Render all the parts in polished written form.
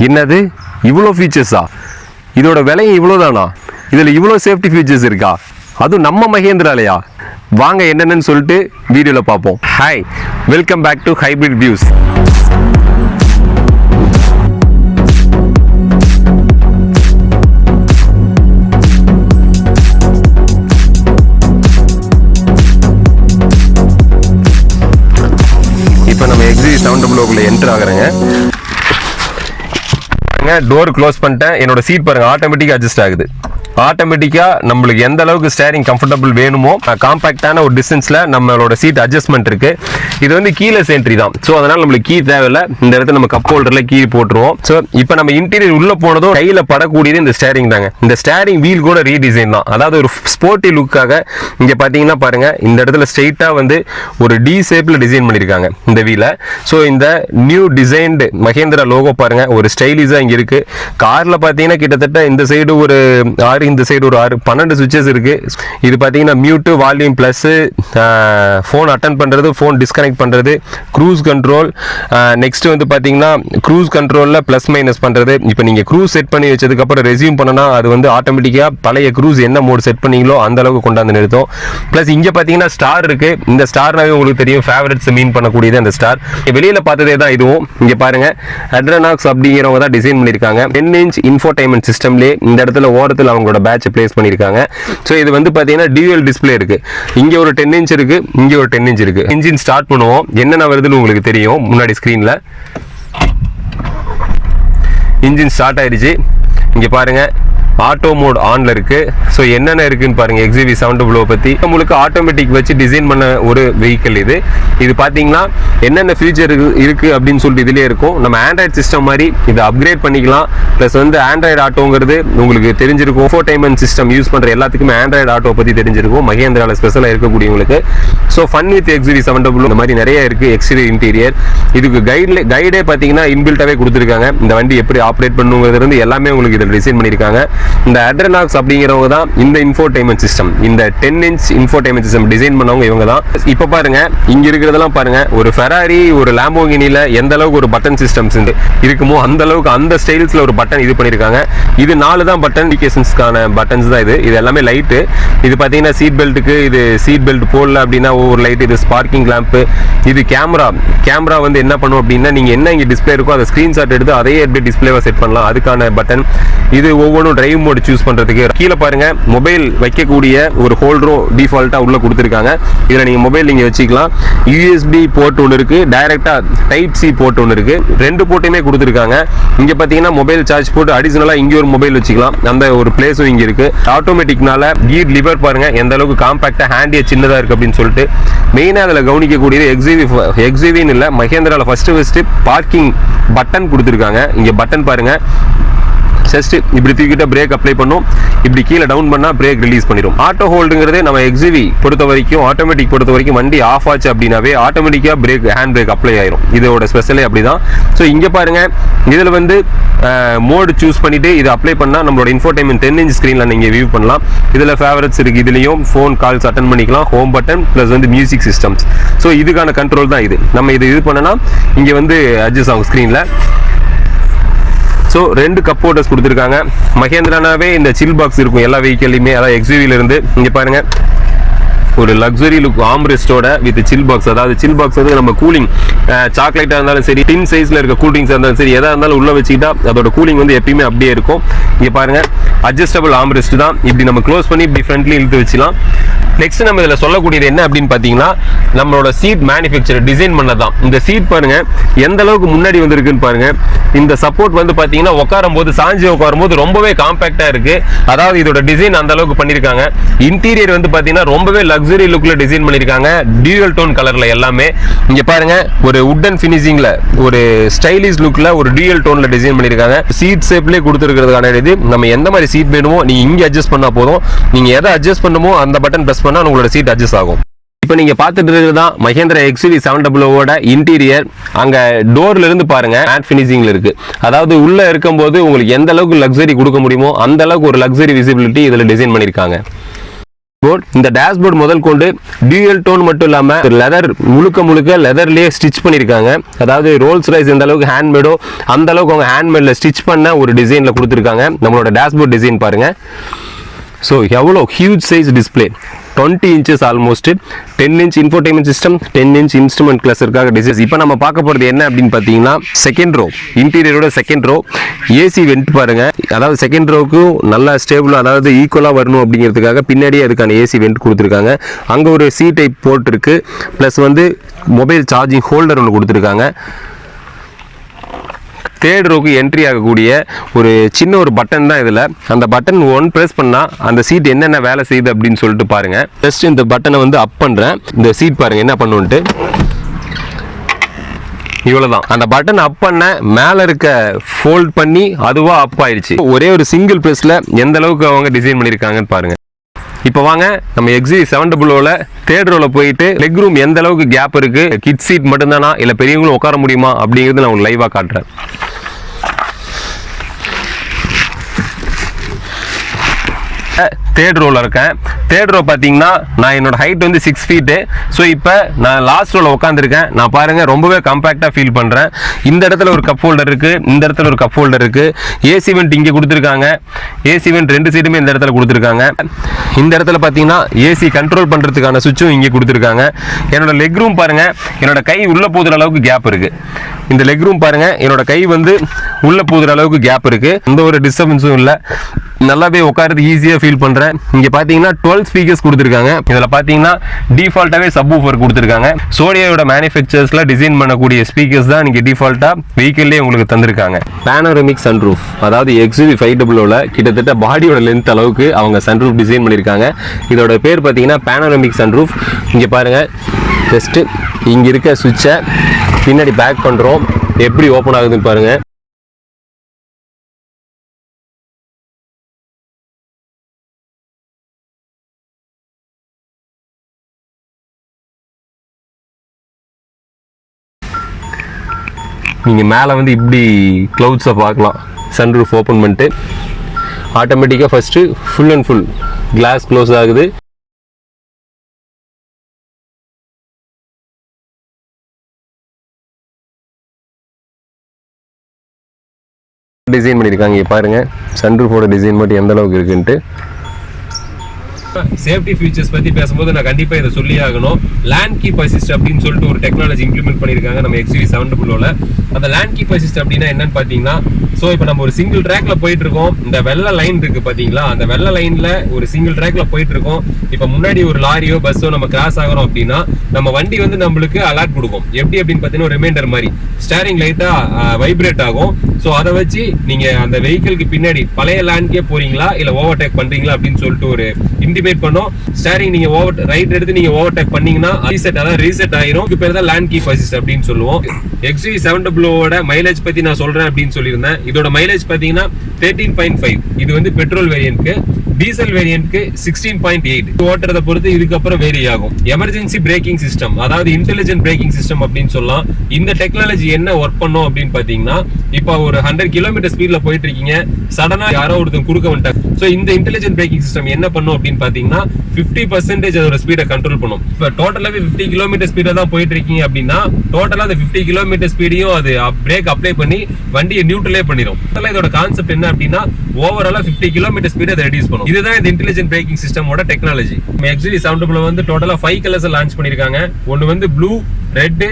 என்னது இவ்வளோ ஃபீச்சர்ஸா? இதோட விலையும் இவ்வளோதானா? இதில் இவ்வளோ சேஃப்டி ஃபீச்சர்ஸ் இருக்கா? அதுவும் நம்ம மஹேந்திராலையா? வாங்க என்னென்னு சொல்லிட்டு வீடியோவில் பார்ப்போம். Hi, welcome back to hybrid views. இப்போ நம்ம XUV700 என்டர் ஆகுறேங்க. டோர் க்ளோஸ் பண்ணிட்டேன். என்னோட சீட் பாருங்க, ஆட்டோமேட்டிக்காக அட்ஜஸ்ட் ஆகுது. ஆட்டோமேட்டிக்காக நம்மளுக்கு எந்த அளவுக்கு ஸ்டேரிங் கம்ஃபர்டபுள் வேணுமோ காம்பாக்டான ஒரு டிஸ்டன்ஸில் நம்மளோட சீட் அட்ஜஸ்ட்மெண்ட் இருக்கு. இது வந்து கீலெஸ் என்ட்ரி தான். ஸோ அதனால் நம்மளுக்கு கீ தேவையில்லை. இந்த இடத்துல நம்ம கப் ஹோல்டரில் கீ போட்டுருவோம். ஸோ இப்போ நம்ம இன்டீரியர் உள்ளே போனதும் கையில் படக்கூடியது இந்த ஸ்டேரிங் தாங்க. இந்த ஸ்டேரிங் வீல் கூட ரீடிசைன் தான். அதாவது ஒரு ஸ்போர்ட்டி லுக்காக இங்கே பார்த்தீங்கன்னா பாருங்க, இந்த இடத்துல ஸ்ட்ரெயிட்டாக வந்து ஒரு டி ஷேப்பில் டிசைன் பண்ணியிருக்காங்க இந்த வீலை. ஸோ இந்த நியூ டிசைன்டு மஹேந்திரா லோகோ பாருங்க, ஒரு ஸ்டைலிஷாக இங்கே இருக்கு. காரில் பார்த்தீங்கன்னா கிட்டத்தட்ட இந்த சைடு ஒரு 6, இந்த சைடு ஒரு 6, 12 சுவிச்சஸ் இருக்கு. இது பார்த்தீங்கன்னா mute, volume plus, phone attend பண்றது, ஃபோன் டிஸ்கனெக்ட் பண்றது, க்ரூஸ் கண்ட்ரோல். நெக்ஸ்ட் வந்து பார்த்தீங்கன்னா க்ரூஸ் கண்ட்ரோலில் ப்ளஸ் மைனஸ் பண்றது. இப்போ நீங்கள் க்ரூஸ் செட் பண்ணி வச்சதுக்கப்புறம் ரெஸ்யூம் பண்ணனா அது வந்து ஆட்டோமேட்டிக்காக பழைய க்ரூஸ் என்ன மோட் செட் பண்ணீங்களோ அந்த அளவுக்கு கொண்டாந்து நிறுத்தும். ப்ளஸ் இங்கே பார்த்தீங்கன்னா ஸ்டார் இருக்கு. இந்த ஸ்டார்னாவே உங்களுக்கு தெரியும், ஃபேவரட்ஸ் மீன் பண்ணக்கூடியது அந்த ஸ்டார். வெளியில் பார்த்ததே தான் இதுவும். இங்கே பாருங்க, ஹைட்ரானாக்ஸ் அப்படிங்கிறவங்க தான் டிசைன் பண்ணியிருக்காங்க. 10-inch இன்ஃபோடைன்மெண்ட் சிஸ்டம்லேயே இந்த இடத்துல ஓரத்தில் அவங்களோட பேட்ச் பிளேஸ் பண்ணியிருக்காங்க. ஸோ இது வந்து பார்த்தீங்கன்னா டியூவல் டிஸ்பிளே இருக்கு. இங்கே ஒரு 10 inch இருக்கு, இங்கே ஒரு 10 inch இருக்கு. இன்ஜின் ஸ்டார்ட் பண்ணுவோம், என்னென்ன வருதுன்னு உங்களுக்கு தெரியும். முன்னாடி ஸ்க்ரீனில் இன்ஜின் ஸ்டார்ட் ஆயிடுச்சு. இங்கே பாருங்க, ஆட்டோ மோட் ஆன்ல இருக்கு. ஸோ என்னென்ன இருக்குன்னு பாருங்க. XUV700 பத்தி உங்களுக்கு ஆட்டோமேட்டிக் வச்சு டிசைன் பண்ண ஒரு வெஹிக்கிள் இது. இது பார்த்தீங்கன்னா என்னென்ன ஃபீச்சர் இருக்கு அப்படின்னு சொல்லிட்டு இதுலேயே இருக்கும். நம்ம ஆண்ட்ராய்டு சிஸ்டம் மாதிரி இதை அப்கிரேட் பண்ணிக்கலாம். ப்ளஸ் வந்து ஆண்ட்ராய்டு ஆட்டோங்கிறது உங்களுக்கு தெரிஞ்சிருக்கும். இன்ஃபோடைன்மெண்ட் சிஸ்டம் யூஸ் பண்ணுற எல்லாத்துக்குமே ஆண்ட்ராய்டு ஆட்டோ பற்றி தெரிஞ்சிருக்கும், மஹேந்திராவில் ஸ்பெஷலாக இருக்கக்கூடியவங்களுக்கு. ஸோ ஃபன் வித் XUV700 இந்த மாதிரி நிறைய இருக்கு. எக்ஸ்டீரியர் இன்டீரியர் இதுக்கு கைடே பார்த்தீங்கன்னா இன்பில்ட்டாவே கொடுத்துருக்காங்க. இந்த வண்டி எப்படி ஆப்ரேட் பண்ணுங்கிறது இருந்து எல்லாமே உங்களுக்கு இதில் டிசைன் பண்ணியிருக்காங்க. இந்த ஹைட்ரானாக்ஸ் அப்படிங்கிறவங்க தான் இந்த இன்ஃபோடைன்மெண்ட் சிஸ்டம், இந்த 10-inch இன்ஃபோடைன்மெண்ட் சிஸ்டம் டிசைன் பண்ணவங்க இவங்க தான். இப்போ பாருங்க, இங்க இருக்கிறதெல்லாம் பாருங்க, ஒரு ஃபெராரி, ஒரு லாம்போகினில எந்த அளவுக்கு ஒரு பட்டன் சிஸ்டம்ஸ் இருக்குமோ அந்த அளவுக்கு அந்த ஸ்டைல்ஸ்ல ஒரு பட்டன் இது பண்ணியிருக்காங்க. இது 4 தான் பட்டன், இண்டிகேஷன்ஸ்க்கான பட்டன்ஸ் தான் இது. இது எல்லாமே லைட்டு. இது பார்த்தீங்கன்னா சீட் பெல்ட்டுக்கு, இது சீட் பெல்ட் போடல அப்படின்னா ஒவ்வொரு லைட். இது ஸ்பார்க்கிங் லேம்ப். இது கேமரா வந்து என்ன பண்ணும் அப்படின்னா, நீங்க என்ன இங்கே டிஸ்பிளே இருக்கோ அதை ஸ்கிரீன்ஷாட் எடுத்து அதையே எப்படி டிஸ்பிளேவா செட் பண்ணலாம், அதுக்கான பட்டன். இது ஒவ்வொன்றும் டிரைவ் மோட் சூஸ் பண்றதுக்கு. கீழே பாருங்க, மொபைல் வைக்கக்கூடிய ஒரு ஹோல்டரும் டிஃபால்ட்டா உள்ள கொடுத்துருக்காங்க. இதுல நீங்க மொபைல் நீங்க வச்சுக்கலாம். USB போர்ட் ஒன்று இருக்கு, டைரக்டா டைப் C போர்ட் ஒன்று இருக்கு. 2 போர்ட்டுமே கொடுத்துருக்காங்க. இங்க பாத்தீங்கன்னா மொபைல் சார்ஜ் போட்டு அடிஷனலா இங்க ஒரு மொபைல் வச்சுக்கலாம். அந்த ஒரு பிளேஸும் இங்க இருக்கு. ஆட்டோமேட்டிக்னால கீர் லிவர் பாருங்க எந்த அளவுக்கு காம்பாக்டா, ஹேண்டியா சின்னதா இருக்கு அப்படின்னு சொல்லிட்டு. மெயினா அதுல கவனிக்கக்கூடியது XUV-ன்னு இல்ல, மஹேந்திரால ஃபர்ஸ்ட் பார்க்கிங் பட்டன் கொடுத்துருக்காங்க. இங்க பட்டன் பாருங்க, ஜஸ்ட் இப்படி தூக்கிட்ட பிரேக் அப்ளை பண்ணும், இப்படி கீழே டவுன் பண்ணா பிரேக் ரிலீஸ் பண்ணிடும். ஆட்டோ ஹோல்டுங்கிறது நம்ம XUV பொறுத்த வரைக்கும், ஆட்டோமேட்டிக் பொறுத்த வரைக்கும் வண்டி ஆஃப் ஆச்சு அப்படின்னாவே ஆட்டோமேட்டிக்கா பிரேக், ஹேண்ட் பிரேக் அப்ளை ஆயிரும். இதோட ஸ்பெஷலே அப்படிதான். ஸோ இங்க பாருங்க, இதுல வந்து மோடு சூஸ் பண்ணிட்டு இது அப்ளை பண்ணா நம்மளோட இன்ஃபோடைன்மெண்ட் 10-inch ஸ்கிரீன்ல நீங்க வியூ பண்ணலாம். இதுல ஃபேவரட்ஸ் இருக்கு. இதுலயும் ஃபோன் கால்ஸ் அட்டன் பண்ணிக்கலாம், ஹோம் பட்டன் பிளஸ் வந்து மியூசிக் சிஸ்டம்ஸ். ஸோ இதுக்கான கண்ட்ரோல் தான் இது. நம்ம இது பண்ணனா இங்க வந்து அட்ஜஸ்ட் ஆகும் ஸ்கிரீன்ல. ஸோ 2 கப் ஹோல்டர்ஸ் கொடுத்துருக்காங்க. மஹேந்திரானாவே இந்த சில் பாக்ஸ் இருக்கும் எல்லா வெஹிக்கிள்லையுமே, அதாவது XUV-ல இருந்து. இங்க பாருங்க, ஒரு லக்ஸரி லுக் ஆம்ரெஸ்டோட வித் சில் பாக்ஸ். அதாவது சில் பாக்ஸ் வந்து நம்ம கூலிங், சாக்லேட்டாக இருந்தாலும் சரி, டின் சைஸில் இருக்க கூல் ட்ரிங்க்ஸாக இருந்தாலும் சரி, எதாக இருந்தாலும் உள்ள வச்சுக்கிட்டா அதோட கூலிங் வந்து எப்பயுமே அப்படியே இருக்கும். இங்கே பாருங்க, அட்ஜஸ்டபிள் ஆம்ரெஸ்ட் தான். இப்படி நம்ம க்ளோஸ் பண்ணி இப்படி ஃப்ரண்ட்லி இழுத்து வச்சுக்கலாம். நெக்ஸ்ட் நம்ம இதில் சொல்லக்கூடியது என்ன அப்படின்னு பார்த்தீங்கன்னா, நம்மளோட சீட் மேனுஃபேக்சர் டிசைன் பண்ணதான். இந்த சீட் பாருங்க எந்த அளவுக்கு முன்னாடி வந்திருக்குன்னு பாருங்க. இந்த சப்போர்ட் வந்து பார்த்தீங்கன்னா உட்காரும் போது, சாஞ்சி உட்காரும் போது ரொம்பவே காம்பாக்டா இருக்கு. அதாவது இதோட டிசைன் அந்த அளவுக்கு பண்ணியிருக்காங்க. இன்டீரியர் வந்து பார்த்தீங்கன்னா ரொம்பவே லக்ஸரி லுக்ல டிசைன் பண்ணியிருக்காங்க, டியூவல் டோன் கலர்ல எல்லாமே. இங்க பாருங்க, ஒரு வுடன் ஃபினிஷிங்ல, ஒரு ஸ்டைலிஷ் லுக்ல, ஒரு டியூவல் டோன்ல டிசைன் பண்ணியிருக்காங்க. சீட் ஷேப்லேயே கொடுத்துருக்கிறதுக்கான இது. நம்ம எந்த மாதிரி சீட் வேணுமோ நீங்க இங்க அட்ஜஸ்ட் பண்ணா போதும். நீங்க எதை அட்ஜஸ்ட் பண்ணுமோ அந்த பட்டன் பிரஸ் பண்ணா உங்களோட சீட் அட்ஜஸ்ட் ஆகும். இப்போ நீங்க பார்த்துட்டு இருக்கிறது தான் மஹேந்திரா XUV700 இன்டீரியர். அங்க டோர்ல இருந்து பாருங்க, மேட் ஃபினிஷிங்ல இருக்கு. அதாவது உள்ள இருக்கும்போது உங்களுக்கு எந்த அளவுக்கு லக்ஸரி கொடுக்க முடியுமோ அந்த அளவுக்கு ஒரு லக்ஸரி விசிபிலிட்டி இதுல டிசைன் பண்ணிருக்காங்க. இந்த டேஷ்போர்ட் முதல் கொண்டு டியூயல் டோன் மட்டும் இல்லாம லெதர் முழுக்க லெதர்லயே ஸ்டிச் பண்ணிருக்காங்க. அதாவது ரோல்ஸ் ராய்ஸ் எந்த அளவுக்கு ஹேண்ட்மேடோ அந்த அளவுக்கு அவங்க ஹேண்ட்மேட்ல ஸ்டிச் பண்ண ஒரு டிசைன்ல கொடுத்துருக்காங்க. நம்மளோட டேஷ்போர்ட் டிசைன் பாருங்க. ஸோ எவ்வளோ huge size display, 20 inches almost, 10 inch infotainment system, 10 inch instrument கிளஸ்டருக்காக டிசைன்ஸ். இப்போ நம்ம பார்க்க போகிறது என்ன அப்படின்னு பார்த்தீங்கன்னா செகண்ட் ரோ, இன்டீரியரோட செகண்ட் ரோ ஏசி வெண்ட் பாருங்க. அதாவது செகண்ட் ரோவுக்கும் நல்லா ஸ்டேபிளாக அதாவது ஈக்குவலாக வரணும் அப்படிங்கிறதுக்காக பின்னாடியே அதுக்கான ஏசி வெண்ட் கொடுத்துருக்காங்க. அங்கே ஒரு சி டைப் போர்ட் இருக்கு, ப்ளஸ் வந்து மொபைல் சார்ஜிங் ஹோல்டர் ஒன்று கொடுத்துருக்காங்க. தேர்ட் ரோக்கு என்ட்ரி ஆகக்கூடிய ஒரு சின்ன ஒரு பட்டன் தான் இதில். அந்த பட்டன் ஒன் ப்ரெஸ் பண்ணால் அந்த சீட் என்னென்ன வேலை செய்யுது அப்படின்னு சொல்லிட்டு பாருங்க. ஜஸ்ட் இந்த பட்டனை வந்து அப் பண்ணுறேன். இந்த சீட் பாருங்க என்ன பண்ணுன்ட்டு. இவ்வளவுதான். அந்த பட்டன் அப் பண்ண மேல இருக்க ஃபோல்ட் பண்ணி அதுவா அப் ஆயிடுச்சு. ஒரே ஒரு சிங்கிள் பிரஸ்ல எந்த அளவுக்கு அவங்க டிசைன் பண்ணிருக்காங்கன்னு பாருங்க. இப்போ வாங்க நம்ம XUV700ல தேர்ட் ரோல போயிட்டு லெக் ரூம் எந்த அளவுக்கு கேப் இருக்கு, கிட் சீட் மட்டும்தானா இல்ல பெரியவங்களும் உட்கார முடியுமா அப்படிங்கிறது நான் உங்களுக்கு லைவா காட்டுறேன். தேர்ட் ரோல இருக்கேன். தேர்ட் ரோ பார்த்தீங்கன்னா நான் என்னோட ஹைட் வந்து 6 feet. ஸோ இப்போ நான் லாஸ்ட் ரோல உட்காந்துருக்கேன். நான் பாருங்க ரொம்பவே கம்பேக்டாக ஃபீல் பண்ணுறேன். இந்த இடத்துல ஒரு கப் ஹோல்டர் இருக்கு, இந்த இடத்துல ஒரு கப் ஹோல்டர் இருக்கு. ஏசி வெண்ட் இங்கே கொடுத்துருக்காங்க. ஏசி வெண்ட் 2 சைடுமே இந்த இடத்துல கொடுத்துருக்காங்க. இந்த இடத்துல பார்த்தீங்கன்னா ஏசி கண்ட்ரோல் பண்ணுறதுக்கான சுவிட்சும் இங்கே கொடுத்துருக்காங்க. என்னோட லெக் ரூம் பாருங்க, என்னோட கை உள்ள போதுற அளவுக்கு கேப் இருக்கு. இந்த லெக் ரூம் பாருங்க, என்னோட கை வந்து உள்ள போதுற அளவுக்கு கேப் இருக்கு. எந்த ஒரு டிஸ்டர்பன்ஸும் இல்லை. நல்லாவே உட்காரது ஈஸியாக ஃபீல் பண்ணுறேன். இங்கே பார்த்தீங்கன்னா 12 ஸ்பீக்கர்ஸ் கொடுத்துருக்காங்க. இதில் பார்த்தீங்கன்னா டிஃபால்ட்டாகவே சப்வூஃபர் கொடுத்துருக்காங்க. சோனியோட மேனுஃபேக்சர்ஸில் டிசைன் பண்ணக்கூடிய ஸ்பீக்கர்ஸ் தான் நீங்கள் டிஃபால்ட்டாக வெஹிக்கிள்லேயே உங்களுக்கு தந்திருக்காங்க. பேனோரமிக் சன்ரூஃப், அதாவது XUV500ல கிட்டத்தட்ட பாடியோட லென்த் அளவுக்கு அவங்க சன்ரூஃப் டிசைன் பண்ணியிருக்காங்க. இதோட பேர் பார்த்தீங்கன்னா பேனோரமிக் சன்ரூஃப். இங்கே பாருங்கள், ஜஸ்ட்டு இங்கே இருக்க சுவிட்சை பின்னாடி பேக் பண்ணுறோம், எப்படி ஓப்பன் ஆகுதுன்னு பாருங்கள். நீங்கள் மேலே வந்து இப்படி க்ளவுட்ஸை பார்க்கலாம். சன்ரூஃப் ஓப்பன் பண்ணிட்டு ஆட்டோமேட்டிக்காக first full and full glass close ஆகுது. டிசைன் பண்ணியிருக்காங்க. இங்கே பாருங்கள் சன்ரூஃபோட டிசைன் மட்டும் எந்த அளவுக்கு இருக்குன்ட்டு. சேஃப்டி ஃபீச்சர்ஸ் பத்தி பேசும்போது நான் கண்டிப்பா இதை சொல்லி ஆகணும். லேண்ட் கீப் அசிஸ்ட் அப்படின்னு சொல்லிட்டு ஒரு டெக்னாலஜி இம்ப்ளிமெண்ட் பண்ணிருக்காங்க நம்ம XUV700ல. அந்த லேண்ட் கீப் அசிஸ்ட் அப்படின்னா என்னன்னு பாத்தீங்கன்னா, சோ இப்போ நம்ம ஒரு சிங்கிள் ட்ராக்ல போயிட்டு இருக்கோம். இந்த வெள்ளை லைன் இருக்கு பாத்தீங்களா, அந்த வெள்ளை லைன்ல ஒரு சிங்கிள் ட்ராக்ல போயிட்டு இருக்கோம். இப்போ முன்னாடி ஒரு லாரியோ பஸ்ஸோ நம்ம கிராஸ் ஆகிறோம் அப்படின்னா நம்ம வண்டி வந்து நம்மளுக்கு அலர்ட் கொடுக்கும். எப்படி அப்படின்னு பாத்தீங்கன்னா ஒரு ரிமைண்டர் மாதிரி ஸ்டேரிங் லைட்டா வைப்ரேட் ஆகும். ஸோ அதை வச்சு நீங்க அந்த வெஹிக்கிளுக்கு பின்னாடி பழைய லேண்ட்கே போறீங்களா இல்ல ஓவர்டேக் பண்றீங்களா அப்படின்னு சொல்லிட்டு ஒரு இன்டிமேட் பண்ணும். ஸ்டேரிங் நீங்க ரைட் எடுத்து நீங்க ஓவர்டேக் பண்ணீங்கன்னா ரீசெட் ஆயிரும். இது பேர் தான் லேண்ட் கீப் அசிஸ்ட் அப்படின்னு சொல்லுவோம். XUV700ோட மைலேஜ் பத்தி நான் சொல்றேன் அப்படின்னு சொல்லியிருந்தேன். இதோட மைலேஜ் பாத்தீங்கன்னா 13.5. இது வந்து பெட்ரோல் வேரியன்ட்க்கு. டீசல் வேரியன்ட்க்கு 16.8. ஓட்டுறத பொறுத்து இதுக்கப்புறம் வேரி ஆகும். எமர்ஜென்சி பிரேக்கிங் சிஸ்டம், அதாவது இன்டெலிஜென்ட் பிரேக்கிங் சிஸ்டம் அப்படின்னு சொல்லலாம். இந்த டெக்னாலஜி என்ன ஒர்க் பண்ணும் அப்படின்னு பாத்தீங்கன்னா, இப்போ ஒரு 100 km ஸ்பீட்ல போயிட்டு இருக்கீங்க, சடனா யாரோ ஒருத்தர் குறுக்க வந்துட்டாங்க. ஸோ இந்த இன்டெலிஜென்ட் பிரேக்கிங் சிஸ்டம் என்ன பண்ணும் அப்படின்னு பாத்தீங்கன்னா 50% அதோட ஸ்பீடை கண்ட்ரோல் பண்ணும். இப்போ டோட்டலாவே 50 km ஸ்பீட தான் போயிட்டு இருக்கீங்க அப்படின்னா டோட்டலா அந்த 50 km ஸ்பீடையும் அது பிரேக் அப்ளை பண்ணி வண்டியை நியூட்ரலே பண்ணிடும். இதோட கான்செப்ட் என்ன அப்படின்னா ஓவராலா 50 km ஸ்பீட் அதை ரெடியூஸ் பண்ணும். இதுதான் இந்த இன்டெலிஜென்ட் பிரேக்கிங் சிஸ்டமோட டெக்னாலஜி. XUV700 வந்து டோட்டலா 5 கலர்ஸ் லான்ச் பண்ணிருக்காங்க. ஒன்னு வந்து blue, red,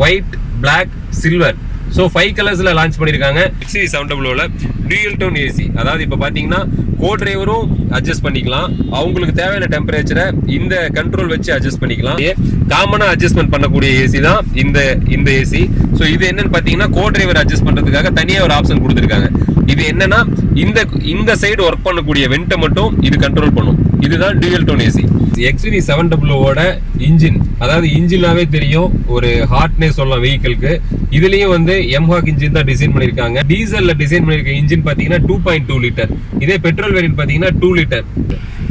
white, black, silver. So 5 கலர்ஸ்ல லான்ச் பண்ணிருக்காங்க. XUV700ல டியூயல் டோன் ஏசி, அதாவது இப்போ பாத்தீங்கன்னா கோ டிரைவரும் அட்ஜஸ்ட் பண்ணிக்கலாம். அவங்களுக்கு தேவையான டெம்பரேச்சரை இந்த கண்ட்ரோல் வச்சு அட்ஜஸ்ட் பண்ணிக்கலாம். காமனா அட்ஜஸ்ட்மெண்ட் பண்ணக்கூடிய ஏசி தான் இந்த ஏசி. ஸோ இது என்னன்னு பாத்தீங்கன்னா கோ டிரைவர் அட்ஜஸ்ட் பண்றதுக்காக தனியா ஒரு ஆப்ஷன் கொடுத்துருக்காங்க. இது என்னன்னா இந்த சைடு ஒர்க் பண்ணக்கூடிய வெண்ட்டை மட்டும் இது கண்ட்ரோல் பண்ணும். இதுதான் டியூயல் டோன் ஏசி. XUV700ோட இன்ஜின், அதாவது இன்ஜினாவே தெரியும் ஒரு ஹார்ட்னே சொல்லலாம் வெஹிக்கிளுக்கு. இதுலயும் வந்து எம்ஹாக் இன்ஜின் தான் டிசைன் பண்ணிருக்காங்க. டீசல்ல டிசைன் பண்ணிருக்க இன்ஜின் பாத்தீங்கன்னா 2.2 லிட்டர். இதே பெட்ரோல் வேரியன்ட் பாத்தீங்கன்னா 2 லிட்டர்.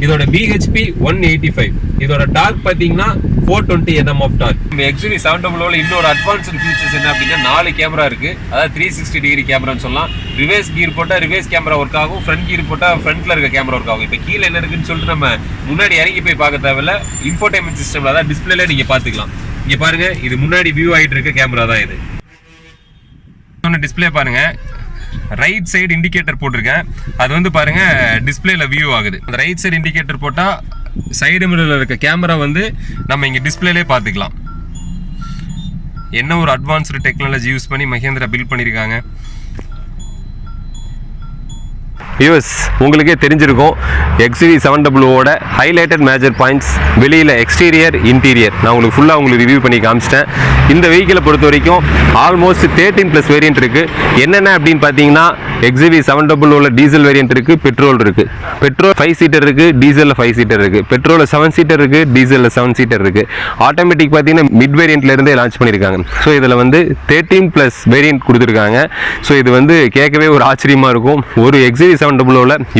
இதோட BHP 185. இதோட டார்க் பாத்தீங்கன்னா 420 Nm ஆஃப் டார்க். இந்த XUV700 இன்னொரு அட்வான்ஸ்டு ஃபீச்சர்ஸ் என்ன அப்படின்னா 4 கேமரா இருக்கு. அதாவது 360 டிகிரி கேமரான்னு சொல்லலாம். ரிவர்ஸ் கியர் போட்டா ரிவர்ஸ் கேமரா ஒர்க் ஆகும், ஃப்ரண்ட் கியர் போட்டா ஃப்ரண்ட்ல இருக்க கேமரா ஒர்க் ஆகும். இப்போ கீழே என்ன இருக்குன்னு சொல்லிட்டு நம்ம முன்னாடி இறங்கி போய் பார்க்க தேவையில்ல. இன்ஃபோடைன்மெண்ட் சிஸ்டம்ல அதாவது டிஸ்பிளேல நீங்க பாத்துக்கலாம். இங்க பாருங்க, இது முன்னாடி வியூ ஆயிட்டு இருக்க கேமரா தான் இது. டிஸ்பிளே பாருங்க, ரைட் சைடு இண்டிகேட்டர் போட்டிருக்கேன். அது வந்து பாருங்க டிஸ்பிளேல வியூ ஆகுது. அந்த ரைட் சைடு இண்டிகேட்டர் போட்டா சைடு மிரர்ல இருக்க கேமரா வந்து நம்ம இங்க டிஸ்பிளேலே பார்த்துக்கலாம். என்ன ஒரு அட்வான்ஸ்டு டெக்னாலஜி யூஸ் பண்ணி மஹிந்திரா பில்ட் பண்ணியிருக்காங்க. யூஎஸ் உங்களுக்கே தெரிஞ்சிருக்கும் XUV700ஓட ஹைலைட்டட் மேஜர் பாயிண்ட்ஸ். வெளியில் எக்ஸ்டீரியர் இன்டீரியர் நான் உங்களுக்கு ரிவ்யூ பண்ணி காமிச்சிட்டேன். இந்த வெஹிக்கிளை பொறுத்த வரைக்கும் ஆல்மோஸ்ட் 13+ வேரியன்ட் இருக்குது. என்னென்ன அப்படின்னு பார்த்தீங்கன்னா XUV700 டீசல் வேரியன்ட் இருக்குது, பெட்ரோல் இருக்குது. பெட்ரோல் 5 சீட்டர் இருக்குது, டீசலில் 5 சீட்டர் இருக்குது. பெட்ரோலில் 7 சீட்டர் இருக்குது, டீசலில் 7 சீட்டர் இருக்குது. ஆட்டோமேட்டிக் பார்த்தீங்கன்னா மிட் வேரியண்ட்லேருந்தே லான்ச் பண்ணியிருக்காங்க. ஸோ இதில் வந்து 13+ வேரியன்ட் கொடுத்துருக்காங்க. ஸோ இது வந்து கேட்கவே ஒரு ஆச்சரியமாக இருக்கும். ஒரு XUV700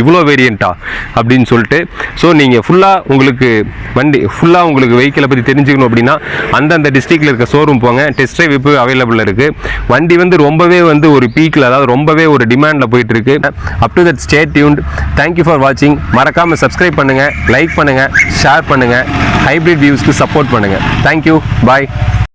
இவ்வளோ வேரியண்டா அப்படின்னு சொல்லிட்டு. ஸோ நீங்கள் உங்களுக்கு வெஹிக்கிளை பற்றி தெரிஞ்சுக்கணும் அப்படின்னா அந்தந்த டிஸ்ட்ரிக்டில் இருக்க ஷோரூம் போங்க. டெஸ்ட் ட்ரைவ் இப்போ அவைலபிள் இருக்குது. வண்டி வந்து ரொம்பவே வந்து ஒரு பீக்கில், அதாவது ரொம்பவே ஒரு டிமாண்டில் போயிட்டு இருக்கு. Up to that stay tuned. Thank you for வாட்சிங். மறக்காமல் சப்ஸ்கிரைப் பண்ணுங்கள், லைக் பண்ணுங்கள், ஷேர் பண்ணுங்கள், ஹைப்ரிட் வியூஸ்க்கு சப்போர்ட் பண்ணுங்கள். தேங்க்யூ, பாய்.